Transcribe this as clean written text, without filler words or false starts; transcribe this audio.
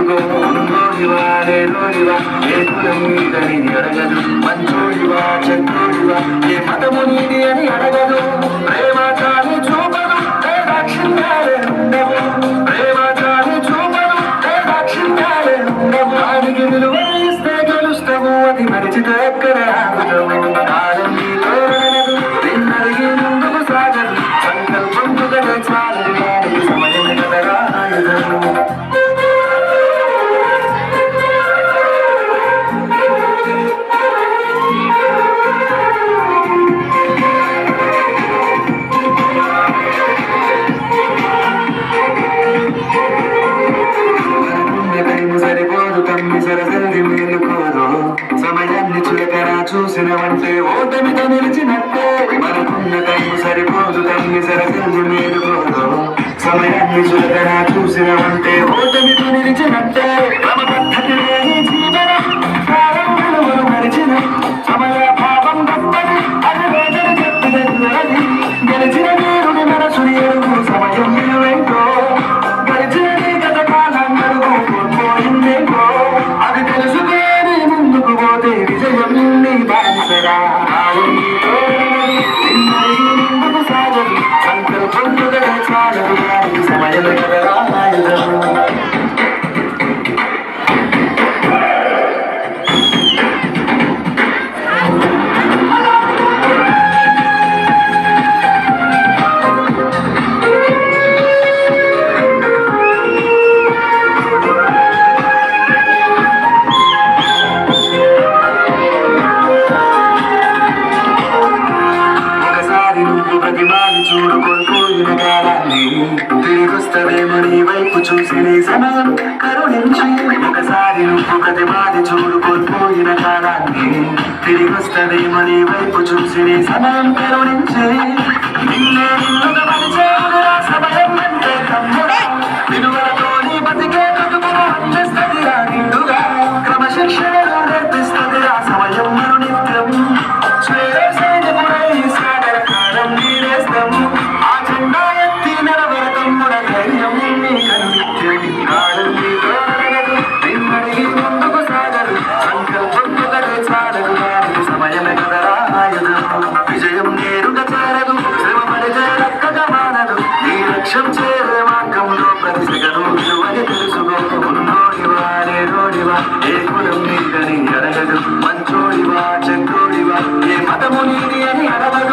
తెలుసుకో ఉన్నోడివా లేనోడివా ఏ కులం నీదని అడగదు మంచోడివా చెడ్డోడివా ఏ మతము నీది అని అడగదు ప్రేమ చాలి చూపదు దాక్షిణ్యాలే ఉండవు ప్రేమ చాలి చూపదు దాక్షిణ్యాలే ఉండవు దానికి విలువ ఇస్తే గెలుస్తావు అది మరిచితే ఎక్కడ ఆగుతావు కాలం నీతో అనదు నిన్నడిగి ముందుకు సాగదు సంకల్పం కుదరే చాలు దానికి సమయం కదరా ఆయుధము సమయాన్ని చులకరా చూసినవంటే ఓటమితో నిలిచినట్టే మనకున్న టైము సరిపోదు తమ్మి సరసల్లి మేలుకోదు సమయాన్ని చులకరా చూసినవంటే ఓటమితో నిలిచినట్టే క్రమపద్ధతి లేని జీవనం కాలం విలువలు మరిచిన సమయ భావం గొప్పది అది రోజులు చెప్పినది గెలిచిన వీరుని మనసుని ఎరుగు సమయం విలువేంటో గడిచిన గత కాలం అడుగు కోల్పోయిందేంటో అది తెలుసుకొని ముందుకు పోతే విజయం నీ బానిసరా ముందుకు సాగదు సంకల్పం కుదరే చాలదు దానికి సమయం కదరా ఆయుధం చూడుకోపోయిన కాలాన్ని తిరిగొస్తవేమో నీ వైపు చూసి నీ సమయం కరుణించి ఒకసారి నువ్వు ప్రతిమాది చూడుకోపోయిన కాలాన్ని తిరిగొస్తవేమో నీ వైపు చూసి నీ సమయం కరుణించి నిన్నే నిన్నుగా పరిచేయుడురా సమయం అంటే తమ్ముడా విలువలతో నీ బతికే కదుపును అందిస్తదిరా నిండుగా క్రమశిక్షణను నేర్పిస్తదిరా సమయం మరునిత్యం విజయం నేరుగా చేరదు శ్రమ పడితే లక్కగా మానదు నీ లక్ష్యం చేరే మార్గంలో ప్రతి సెగను విలువని తెలుసుకో ఉన్నోడివా లేనోడివా ఏ కులం నీదని అడగదు మంచోడివా చెడ్డోడివా ఏ మతము నీది అని అడగదు